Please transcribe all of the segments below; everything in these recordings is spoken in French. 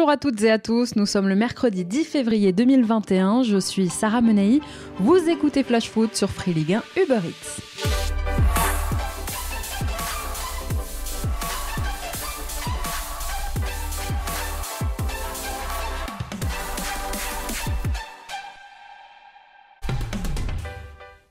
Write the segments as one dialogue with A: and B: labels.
A: Bonjour à toutes et à tous, nous sommes le mercredi 10 février 2021, je suis Sarah Menei, vous écoutez Flash Foot sur Free Ligue 1 Uber Eats.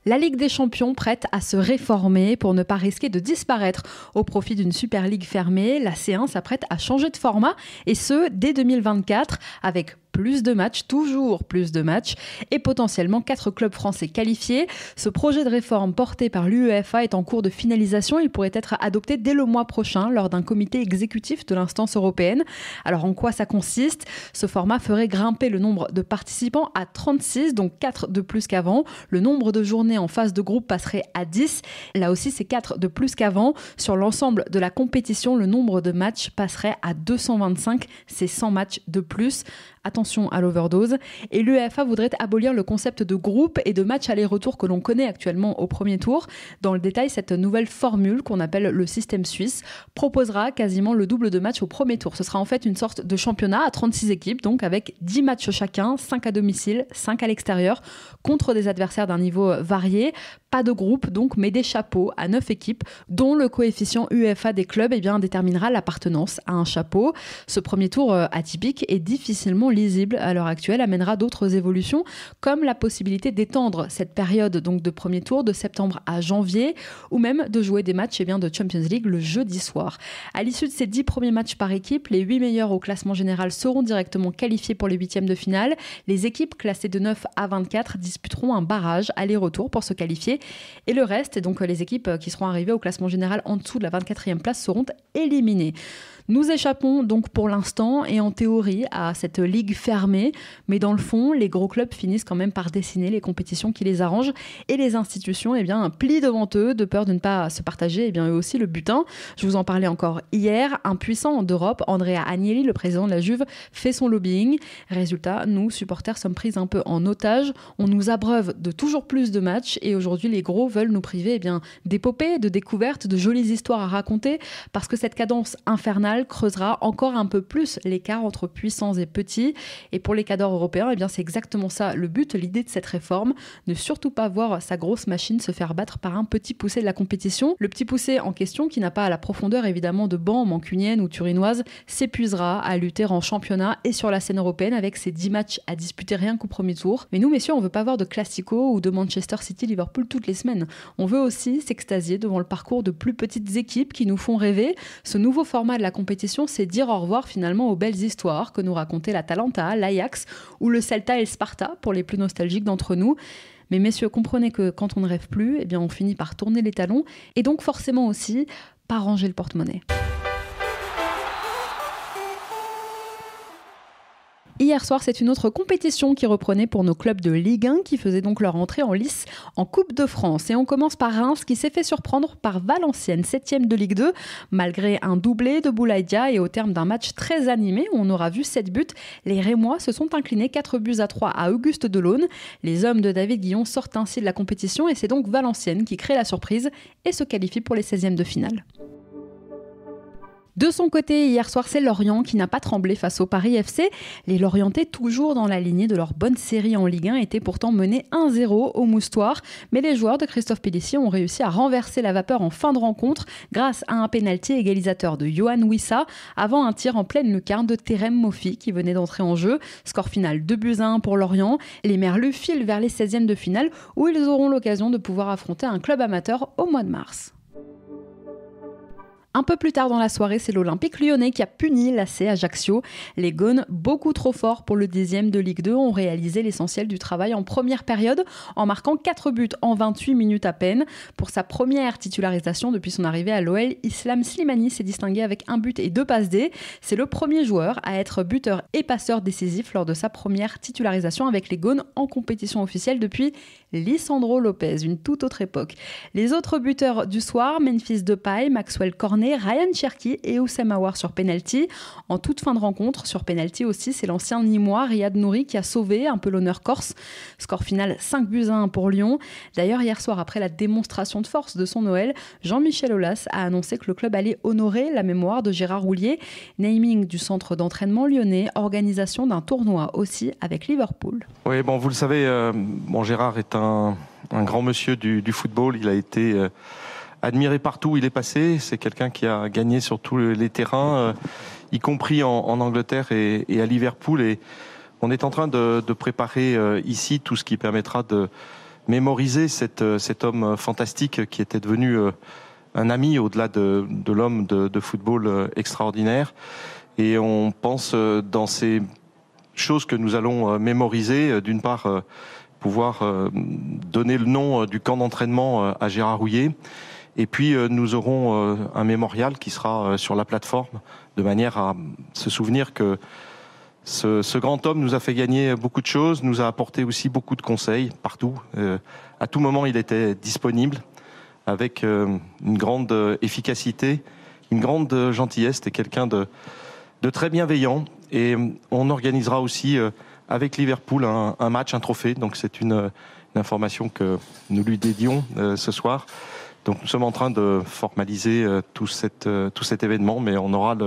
A: La Ligue des Champions prête à se réformer pour ne pas risquer de disparaître au profit d'une Super Ligue fermée. La C1 s'apprête à changer de format et ce, dès 2024 avec plus de matchs, toujours plus de matchs et potentiellement 4 clubs français qualifiés. Ce projet de réforme porté par l'UEFA est en cours de finalisation. Il pourrait être adopté dès le mois prochain lors d'un comité exécutif de l'instance européenne. Alors en quoi ça consiste ? Ce format ferait grimper le nombre de participants à 36, donc 4 de plus qu'avant. Le nombre de journées en phase de groupe passerait à 10. Là aussi, c'est 4 de plus qu'avant. Sur l'ensemble de la compétition, le nombre de matchs passerait à 225. C'est 100 matchs de plus. Attention à l'overdose. Et l'UEFA voudrait abolir le concept de groupe et de match aller-retour que l'on connaît actuellement au premier tour. Dans le détail, cette nouvelle formule qu'on appelle le système suisse proposera quasiment le double de matchs au premier tour. Ce sera en fait une sorte de championnat à 36 équipes, donc avec 10 matchs chacun, 5 à domicile, 5 à l'extérieur, contre des adversaires d'un niveau varié. Pas de groupe donc, mais des chapeaux à 9 équipes dont le coefficient UEFA des clubs déterminera l'appartenance à un chapeau. Ce premier tour atypique est difficilement lisible à l'heure actuelle, amènera d'autres évolutions comme la possibilité d'étendre cette période donc de premier tour de septembre à janvier ou même de jouer des matchs de Champions League le jeudi soir. À l'issue de ces 10 premiers matchs par équipe, les 8 meilleurs au classement général seront directement qualifiés pour les huitièmes de finale. Les équipes classées de 9 à 24 disputeront un barrage aller-retour pour se qualifier et le reste, donc les équipes qui seront arrivées au classement général en dessous de la 24e place seront éliminées. Nous échappons donc pour l'instant et en théorie à cette ligue fermée, mais dans le fond, les gros clubs finissent quand même par dessiner les compétitions qui les arrangent et les institutions plient devant eux de peur de ne pas se partager eux aussi le butin. Je vous en parlais encore hier, un puissant d'Europe, Andrea Agnelli, le président de la Juve, fait son lobbying. Résultat, nous, supporters, sommes pris un peu en otage. On nous abreuve de toujours plus de matchs et aujourd'hui, les gros veulent nous priver d'épopées, de découvertes, de jolies histoires à raconter parce que cette cadence infernale creusera encore un peu plus l'écart entre puissants et petits. Et pour les cadors européens, c'est exactement ça le but, l'idée de cette réforme. Ne surtout pas voir sa grosse machine se faire battre par un petit poussé de la compétition. Le petit poussé en question, qui n'a pas la profondeur évidemment de banc mancunienne ou turinoise, s'épuisera à lutter en championnat et sur la scène européenne avec ses 10 matchs à disputer rien qu'au premier tour. Mais nous, messieurs, on veut pas voir de Classico ou de Manchester City-Liverpool toutes les semaines. On veut aussi s'extasier devant le parcours de plus petites équipes qui nous font rêver. Ce nouveau format de la compétition, c'est dire au revoir finalement aux belles histoires que nous racontait l'Atalanta, l'Ajax ou le Celta et le Sparta pour les plus nostalgiques d'entre nous. Mais messieurs, comprenez que quand on ne rêve plus, on finit par tourner les talons et donc forcément aussi par ranger le porte-monnaie. Hier soir, c'est une autre compétition qui reprenait pour nos clubs de Ligue 1 qui faisaient donc leur entrée en lice en Coupe de France. Et on commence par Reims qui s'est fait surprendre par Valenciennes, 7e de Ligue 2. Malgré un doublé de Boulaïdia et au terme d'un match très animé où on aura vu 7 buts, les Rémois se sont inclinés 4-3 à Auguste Delaune. Les hommes de David Guillon sortent ainsi de la compétition et c'est donc Valenciennes qui crée la surprise et se qualifie pour les 16e de finale. De son côté, hier soir, c'est Lorient qui n'a pas tremblé face au Paris FC. Les Lorientais, toujours dans la lignée de leur bonne série en Ligue 1, étaient pourtant menés 1-0 au Moustoir. Mais les joueurs de Christophe Pélissier ont réussi à renverser la vapeur en fin de rencontre grâce à un pénalty égalisateur de Yohan Wissa avant un tir en pleine lucarne de Terem Moffi qui venait d'entrer en jeu. Score final 2-1 pour Lorient. Les Merlus filent vers les 16e de finale où ils auront l'occasion de pouvoir affronter un club amateur au mois de mars. Un peu plus tard dans la soirée, c'est l'Olympique Lyonnais qui a puni l'AC Ajaccio. Les Gones, beaucoup trop forts pour le 10e de Ligue 2, ont réalisé l'essentiel du travail en première période en marquant 4 buts en 28 minutes à peine. Pour sa première titularisation depuis son arrivée à l'OL, Islam Slimani s'est distingué avec 1 but et 2 passes D. C'est le premier joueur à être buteur et passeur décisif lors de sa première titularisation avec les Gones en compétition officielle depuis Lisandro Lopez, une toute autre époque. Les autres buteurs du soir, Memphis Depay, Maxwell Cornet, et Ryan Cherki et Oussem Aouar sur penalty. En toute fin de rencontre, sur penalty aussi, c'est l'ancien Nîmois Riyad Nouri qui a sauvé un peu l'honneur corse. Score final 5-1 pour Lyon. D'ailleurs, hier soir, après la démonstration de force de son Noël, Jean-Michel Aulas a annoncé que le club allait honorer la mémoire de Gérard Houllier. Naming du centre d'entraînement lyonnais, organisation d'un tournoi aussi avec Liverpool.
B: Oui, bon, vous le savez, Gérard est un grand monsieur du football. Il a été admiré partout où il est passé. C'est quelqu'un qui a gagné sur tous les terrains, y compris en Angleterre et à Liverpool. Et on est en train de préparer ici tout ce qui permettra de mémoriser cet homme fantastique qui était devenu un ami au-delà de l'homme de football extraordinaire. Et on pense dans ces choses que nous allons mémoriser, d'une part pouvoir donner le nom du camp d'entraînement à Gérard Houllier, et puis nous aurons un mémorial qui sera sur la plateforme, de manière à se souvenir que ce grand homme nous a fait gagner beaucoup de choses, nous a apporté aussi beaucoup de conseils partout. À tout moment, il était disponible avec une grande efficacité, une grande gentillesse. C'était quelqu'un de très bienveillant. Et on organisera aussi avec Liverpool un match, un trophée. Donc c'est une information que nous lui dédions ce soir. Donc nous sommes en train de formaliser tout cet événement, mais on aura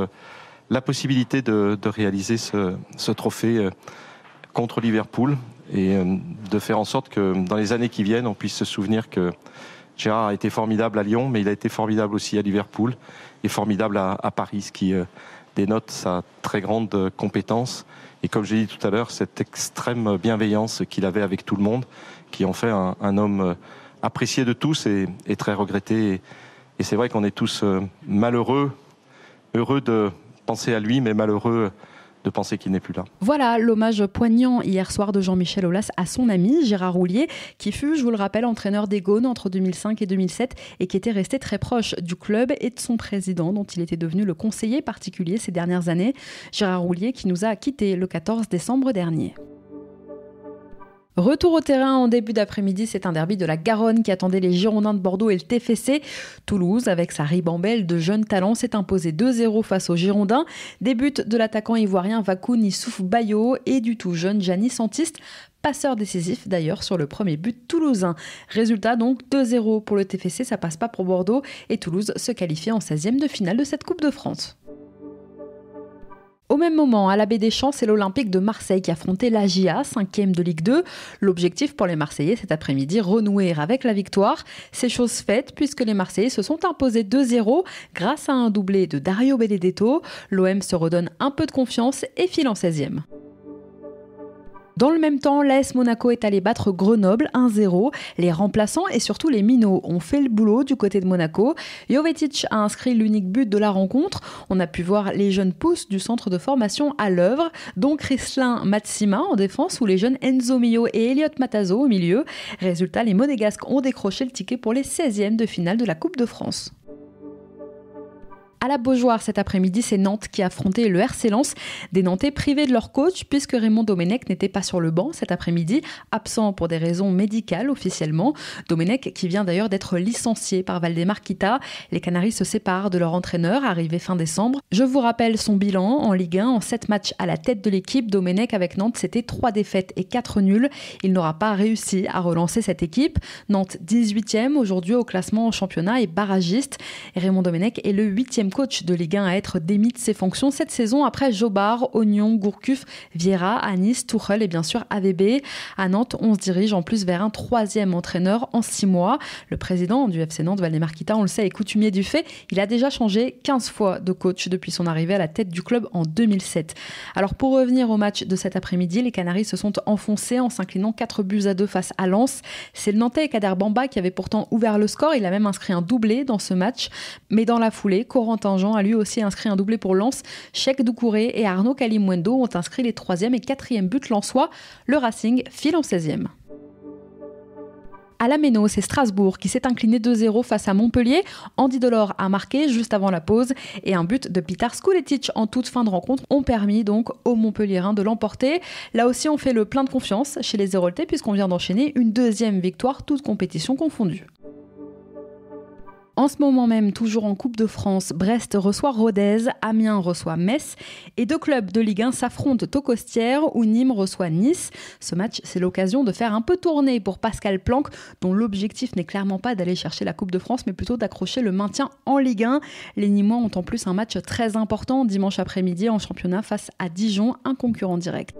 B: la possibilité de réaliser ce trophée contre Liverpool et de faire en sorte que dans les années qui viennent, on puisse se souvenir que Gérard a été formidable à Lyon, mais il a été formidable aussi à Liverpool et formidable à Paris, ce qui dénote sa très grande compétence et, comme j'ai dit tout à l'heure, cette extrême bienveillance qu'il avait avec tout le monde, qui en fait un homme apprécié de tous et très regretté. Et c'est vrai qu'on est tous malheureux, heureux de penser à lui, mais malheureux de penser qu'il n'est plus là.
A: Voilà l'hommage poignant hier soir de Jean-Michel Aulas à son ami Gérard Houllier, qui fut, je vous le rappelle, entraîneur des Gaunes entre 2005 et 2007 et qui était resté très proche du club et de son président, dont il était devenu le conseiller particulier ces dernières années. Gérard Houllier qui nous a quittés le 14 décembre dernier. Retour au terrain en début d'après-midi, c'est un derby de la Garonne qui attendait les Girondins de Bordeaux et le TFC. Toulouse, avec sa ribambelle de jeunes talents, s'est imposé 2-0 face aux Girondins. Des buts de l'attaquant ivoirien Vakoun Issouf Bayo et du tout jeune Gianni Santiste, passeur décisif d'ailleurs sur le premier but toulousain. Résultat donc 2-0 pour le TFC, ça passe pas pour Bordeaux et Toulouse se qualifie en 16e de finale de cette Coupe de France. Au même moment, à la Baie des Champs, c'est l'Olympique de Marseille qui affrontait l'AJA, 5e de Ligue 2. L'objectif pour les Marseillais cet après-midi, renouer avec la victoire. C'est chose faite puisque les Marseillais se sont imposés 2-0 grâce à un doublé de Dario Benedetto. L'OM se redonne un peu de confiance et file en 16e. Dans le même temps, l'AS Monaco est allé battre Grenoble 1-0. Les remplaçants et surtout les minots ont fait le boulot du côté de Monaco. Jovetic a inscrit l'unique but de la rencontre. On a pu voir les jeunes pousses du centre de formation à l'œuvre, dont Chrislin Matsima en défense ou les jeunes Enzo Mio et Elliot Matazo au milieu. Résultat, les Monégasques ont décroché le ticket pour les 16e de finale de la Coupe de France. À la Beaujoire cet après-midi, c'est Nantes qui a affronté le RC Lens. Des Nantais privés de leur coach puisque Raymond Domenech n'était pas sur le banc cet après-midi, absent pour des raisons médicales officiellement. Domenech qui vient d'ailleurs d'être licencié par Valdemar Kita. Les Canaris se séparent de leur entraîneur arrivé fin décembre. Je vous rappelle son bilan en Ligue 1. En 7 matchs à la tête de l'équipe, Domenech avec Nantes, c'était 3 défaites et 4 nuls. Il n'aura pas réussi à relancer cette équipe. Nantes 18e aujourd'hui au classement en championnat et barragiste. Et Raymond Domenech est le 8e coach de Ligue 1 à être démis de ses fonctions cette saison après Jobard, Oignon, Gourcuff, Vieira, Anis, Tuchel et bien sûr AVB. À Nantes, on se dirige en plus vers un 3e entraîneur en 6 mois. Le président du FC Nantes, Valdemar Kita, on le sait, est coutumier du fait. Il a déjà changé 15 fois de coach depuis son arrivée à la tête du club en 2007. Alors pour revenir au match de cet après-midi, les Canaris se sont enfoncés en s'inclinant 4-2 face à Lens. C'est le Nantais Kader Bamba qui avait pourtant ouvert le score. Il a même inscrit un doublé dans ce match. Mais dans la foulée, Corentin Jean a lui aussi inscrit un doublé pour Lens. Cheikh Doucouré et Arnaud Kalimwendo ont inscrit les 3e et 4e buts lensois. Le Racing file en 16e. À la Méno, c'est Strasbourg qui s'est incliné 2-0 face à Montpellier. Andy Delors a marqué juste avant la pause et un but de Petar Skuletic en toute fin de rencontre ont permis donc aux Montpelliérains de l'emporter. Là aussi, on fait le plein de confiance chez les Héroltais puisqu'on vient d'enchaîner une 2e victoire, toute compétition confondue. En ce moment même, toujours en Coupe de France, Brest reçoit Rodez, Amiens reçoit Metz et 2 clubs de Ligue 1 s'affrontent au Costières où Nîmes reçoit Nice. Ce match, c'est l'occasion de faire un peu tourner pour Pascal Planck, dont l'objectif n'est clairement pas d'aller chercher la Coupe de France, mais plutôt d'accrocher le maintien en Ligue 1. Les Nîmois ont en plus un match très important dimanche après-midi en championnat face à Dijon, un concurrent direct.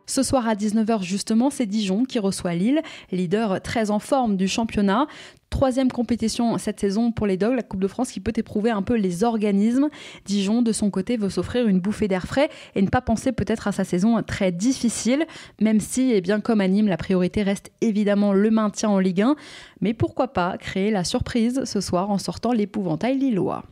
A: Ce soir à 19h justement, c'est Dijon qui reçoit Lille, leader très en forme du championnat. 3e compétition cette saison pour les Dogs, la Coupe de France qui peut éprouver un peu les organismes. Dijon, de son côté, veut s'offrir une bouffée d'air frais et ne pas penser peut-être à sa saison très difficile, même si, comme à Nîmes, la priorité reste évidemment le maintien en Ligue 1. Mais pourquoi pas créer la surprise ce soir en sortant l'épouvantail lillois.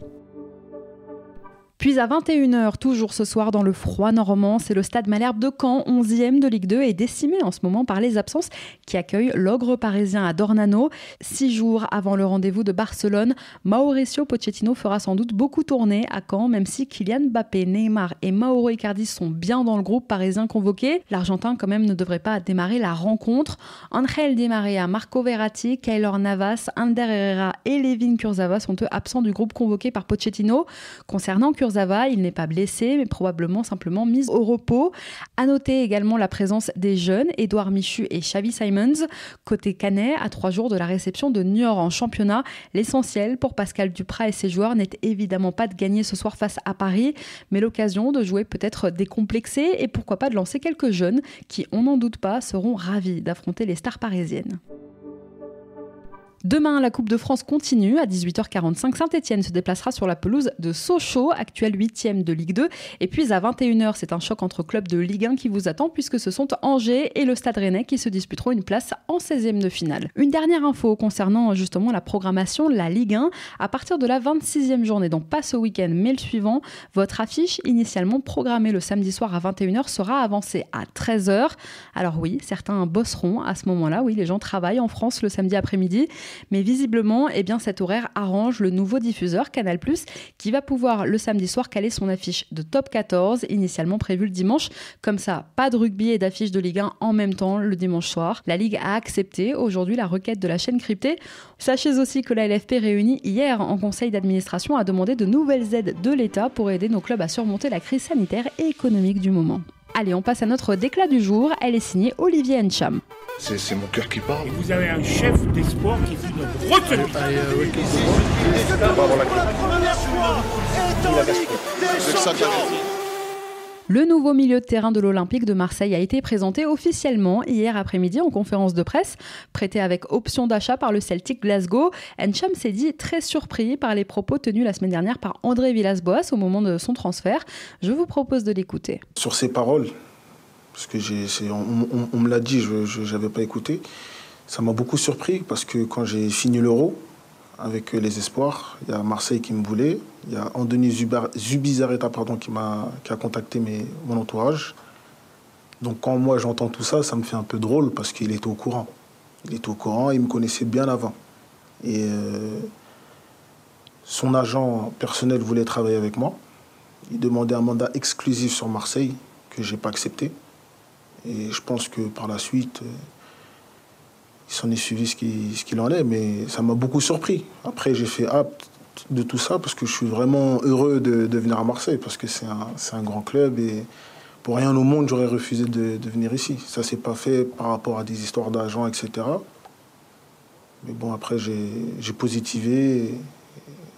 A: Puis à 21h, toujours ce soir dans le froid normand, c'est le Stade Malherbe de Caen, 11e de Ligue 2 et décimé en ce moment par les absences qui accueille l'Ogre parisien à Dornano. 6 jours avant le rendez-vous de Barcelone, Mauricio Pochettino fera sans doute beaucoup tourner à Caen, même si Kylian Mbappé, Neymar et Mauro Icardi sont bien dans le groupe parisien convoqué. L'Argentin quand même ne devrait pas démarrer la rencontre. Angel Di Maria, Marco Verratti, Keylor Navas, Ander Herrera et Layvin Kurzawa sont eux absents du groupe convoqué par Pochettino. Concernant Kurzawa, il n'est pas blessé, mais probablement simplement mis au repos. À noter également la présence des jeunes, Édouard Michu et Xavi Simons. Côté canet, à 3 jours de la réception de Niort en championnat, l'essentiel pour Pascal Duprat et ses joueurs n'est évidemment pas de gagner ce soir face à Paris, mais l'occasion de jouer peut-être décomplexé et pourquoi pas de lancer quelques jeunes qui, on n'en doute pas, seront ravis d'affronter les stars parisiennes. Demain, la Coupe de France continue. À 18h45, Saint-Etienne se déplacera sur la pelouse de Sochaux, actuel 8e de Ligue 2. Et puis à 21h, c'est un choc entre clubs de Ligue 1 qui vous attend puisque ce sont Angers et le Stade Rennais qui se disputeront une place en 16e de finale. Une dernière info concernant justement la programmation de la Ligue 1. À partir de la 26e journée, donc pas ce week-end mais le suivant, votre affiche initialement programmée le samedi soir à 21h sera avancée à 13h. Alors oui, certains bosseront à ce moment-là. Oui, les gens travaillent en France le samedi après-midi. Mais visiblement, cet horaire arrange le nouveau diffuseur Canal+, qui va pouvoir le samedi soir caler son affiche de top 14, initialement prévue le dimanche. Comme ça, pas de rugby et d'affiche de Ligue 1 en même temps le dimanche soir. La Ligue a accepté aujourd'hui la requête de la chaîne cryptée. Sachez aussi que la LFP réunie hier en conseil d'administration a demandé de nouvelles aides de l'État pour aider nos clubs à surmonter la crise sanitaire et économique du moment. Allez, on passe à notre déclat du jour. Elle est signée Olivier Ncham.
C: C'est mon cœur qui parle.
D: Et vous avez un chef d'espoir qui est une retenue.
A: Le nouveau milieu de terrain de l'Olympique de Marseille a été présenté officiellement hier après-midi en conférence de presse, prêté avec option d'achat par le Celtic Glasgow. Ncham s'est dit très surpris par les propos tenus la semaine dernière par André Villas-Boas au moment de son transfert. Je vous propose de l'écouter.
C: Sur ses paroles, parce que on me l'a dit, je n'avais pas écouté, ça m'a beaucoup surpris parce que quand j'ai fini l'Euro, avec les espoirs, il y a Marseille qui me voulait, il y a Andoni Zubizarreta qui a contacté mon entourage. Donc quand moi j'entends tout ça, ça me fait un peu drôle parce qu'il était au courant. Il était au courant, il me connaissait bien avant. Et son agent personnel voulait travailler avec moi. Il demandait un mandat exclusif sur Marseille que je n'ai pas accepté. Et je pense que par la suite, il s'en est suivi ce qu'il en est, mais ça m'a beaucoup surpris. Après, j'ai fait acte de tout ça parce que je suis vraiment heureux de venir à Marseille parce que c'est un grand club et pour rien au monde, j'aurais refusé de venir ici. Ça ne s'est pas fait par rapport à des histoires d'agents, etc. Mais bon, après, j'ai positivé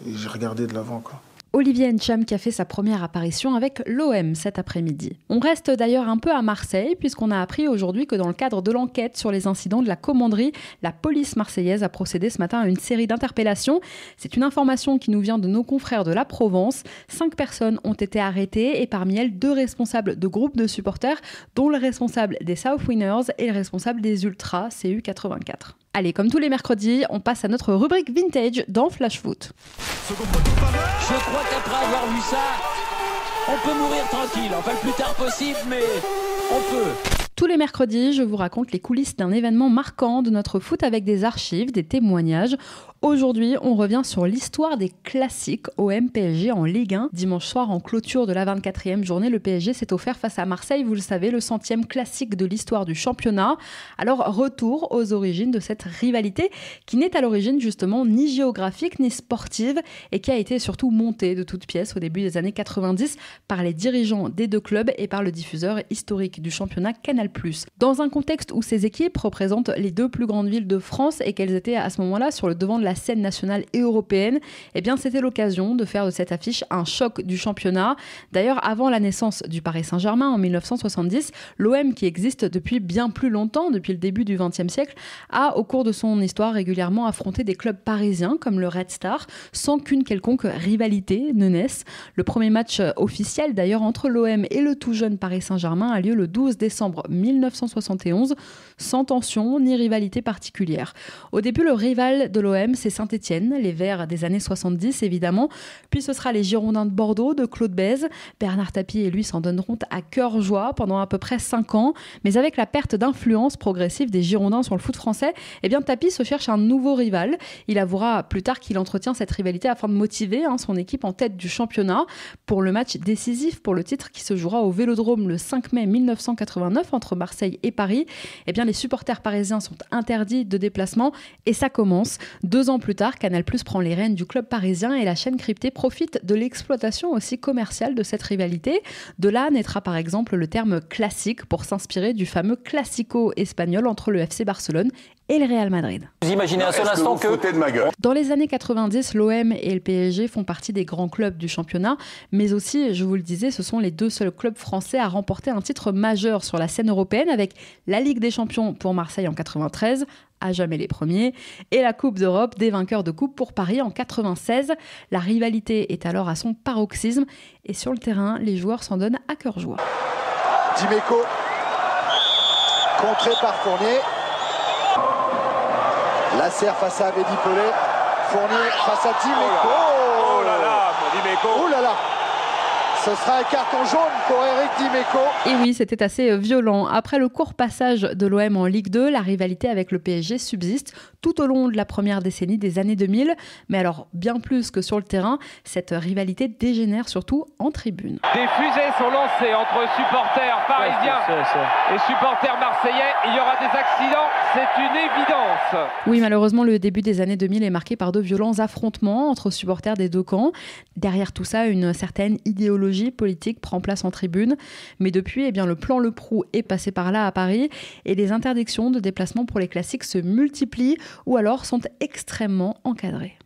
C: et j'ai regardé de l'avant, quoi.
A: Olivier Ncham qui a fait sa première apparition avec l'OM cet après-midi. On reste d'ailleurs un peu à Marseille puisqu'on a appris aujourd'hui que dans le cadre de l'enquête sur les incidents de la commanderie, la police marseillaise a procédé ce matin à une série d'interpellations. C'est une information qui nous vient de nos confrères de la Provence. 5 personnes ont été arrêtées et parmi elles 2 responsables de groupes de supporters dont le responsable des South Winners et le responsable des Ultras CU84. Allez, comme tous les mercredis, on passe à notre rubrique Vintage dans Flash Foot.
E: Je crois qu'après avoir vu ça, on peut mourir tranquille. Enfin, le plus tard possible, mais on peut.
A: Tous les mercredis, je vous raconte les coulisses d'un événement marquant de notre foot avec des archives, des témoignages. Aujourd'hui, on revient sur l'histoire des classiques OM-PSG en Ligue 1. Dimanche soir, en clôture de la 24e journée, le PSG s'est offert face à Marseille, vous le savez, le 100e classique de l'histoire du championnat. Alors, retour aux origines de cette rivalité qui n'est à l'origine justement ni géographique ni sportive et qui a été surtout montée de toutes pièces au début des années 90 par les dirigeants des deux clubs et par le diffuseur historique du championnat Canal+. Dans un contexte où ces équipes représentent les deux plus grandes villes de France et qu'elles étaient à ce moment-là sur le devant de la scène nationale et européenne, eh bien c'était l'occasion de faire de cette affiche un choc du championnat. D'ailleurs, avant la naissance du Paris Saint-Germain en 1970, l'OM, qui existe depuis bien plus longtemps, depuis le début du XXe siècle, a au cours de son histoire régulièrement affronté des clubs parisiens comme le Red Star, sans qu'une quelconque rivalité ne naisse. Le premier match officiel d'ailleurs entre l'OM et le tout jeune Paris Saint-Germain a lieu le 12 décembre 1971, sans tension ni rivalité particulière. Au début, le rival de l'OM, c'est Saint-Étienne, les Verts des années 70 évidemment, puis ce sera les Girondins de Bordeaux de Claude Bèze. Bernard Tapie et lui s'en donneront à cœur joie pendant à peu près 5 ans, mais avec la perte d'influence progressive des Girondins sur le foot français, eh bien Tapie se cherche un nouveau rival. Il avouera plus tard qu'il entretient cette rivalité afin de motiver son équipe en tête du championnat pour le match décisif pour le titre qui se jouera au Vélodrome le 5 mai 1989 entre Marseille et Paris. Eh bien les supporters parisiens sont interdits de déplacement et ça commence. 2 ans plus tard, Canal+ prend les rênes du club parisien et la chaîne cryptée profite de l'exploitation aussi commerciale de cette rivalité. De là naîtra par exemple le terme classique pour s'inspirer du fameux classico espagnol entre le FC Barcelone et le Real Madrid.
E: Vous imaginez un seul instant que...
A: Dans les années 90, l'OM et le PSG font partie des grands clubs du championnat, mais aussi, je vous le disais, ce sont les 2 seuls clubs français à remporter un titre majeur sur la scène européenne avec la Ligue des Champions pour Marseille en 93, à jamais les premiers, et la Coupe d'Europe des vainqueurs de coupe pour Paris en 96. La rivalité est alors à son paroxysme et sur le terrain, les joueurs s'en donnent à cœur joie.
F: Dimeco, contré par Fournier. Lasser face à Abedi Pelé. Fournier face à Dimeco.
D: Oh là là, Dimeco.
F: Oh là là. Ce sera un carton jaune pour Eric Dimeco.
A: Et oui, c'était assez violent. Après le court passage de l'OM en Ligue 2, la rivalité avec le PSG subsiste tout au long de la première décennie des années 2000. Mais alors, bien plus que sur le terrain, cette rivalité dégénère surtout en tribune.
G: Des fusées sont lancées entre supporters parisiens et supporters marseillais. Il y aura des accidents, c'est une évidence.
A: Oui, malheureusement, le début des années 2000 est marqué par de violents affrontements entre supporters des deux camps. Derrière tout ça, une certaine idéologie politique prend place en tribune. Mais depuis, eh bien, le plan Le Proux est passé par là à Paris et les interdictions de déplacement pour les classiques se multiplient ou alors sont extrêmement encadrées.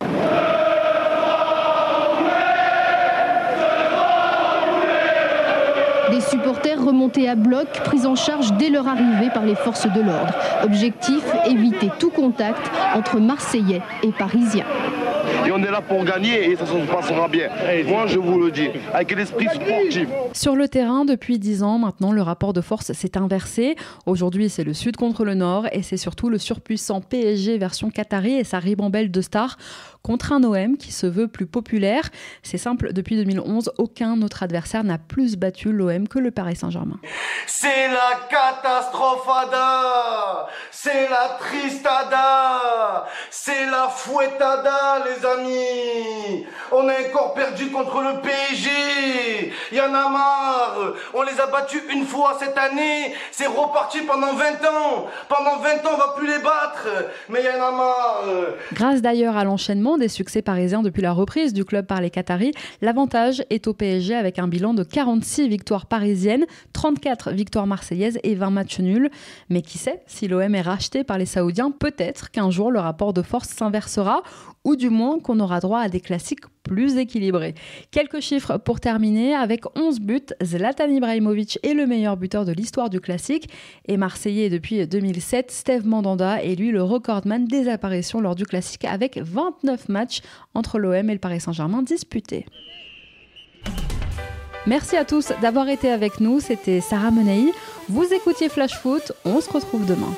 H: Des supporters remontés à bloc, pris en charge dès leur arrivée par les forces de l'ordre. Objectif, éviter tout contact entre Marseillais et Parisiens.
I: Et on est là pour gagner et ça se passera bien. Moi, je vous le dis, avec l'esprit sportif.
A: Sur le terrain, depuis 10 ans maintenant, le rapport de force s'est inversé. Aujourd'hui, c'est le Sud contre le Nord et c'est surtout le surpuissant PSG version Qatari et sa ribambelle de stars contre un OM qui se veut plus populaire. C'est simple, depuis 2011, aucun autre adversaire n'a plus battu l'OM que le Paris Saint-Germain.
J: C'est la catastrophada, c'est la tristada, c'est la fouettada, les amis. On est encore perdu contre le PSG. Il y en a marre. On les a battus une fois cette année. C'est reparti pendant 20 ans. Pendant 20 ans, on va plus les battre. Mais il y en a marre.
A: Grâce d'ailleurs à l'enchaînement des succès parisiens depuis la reprise du club par les Qataris, l'avantage est au PSG avec un bilan de 46 victoires parisiennes, 34 victoires marseillaises et 20 matchs nuls. Mais qui sait, si l'OM est racheté par les Saoudiens, peut-être qu'un jour le rapport de force s'inversera ou du moins qu'on aura droit à des classiques plus équilibrés. Quelques chiffres pour terminer. Avec 11 buts, Zlatan Ibrahimovic est le meilleur buteur de l'histoire du classique. Et marseillais depuis 2007, Steve Mandanda est lui le recordman des apparitions lors du classique avec 29 matchs entre l'OM et le Paris Saint-Germain disputés. Merci à tous d'avoir été avec nous. C'était Sarah Menei. Vous écoutiez Flash Foot. On se retrouve demain.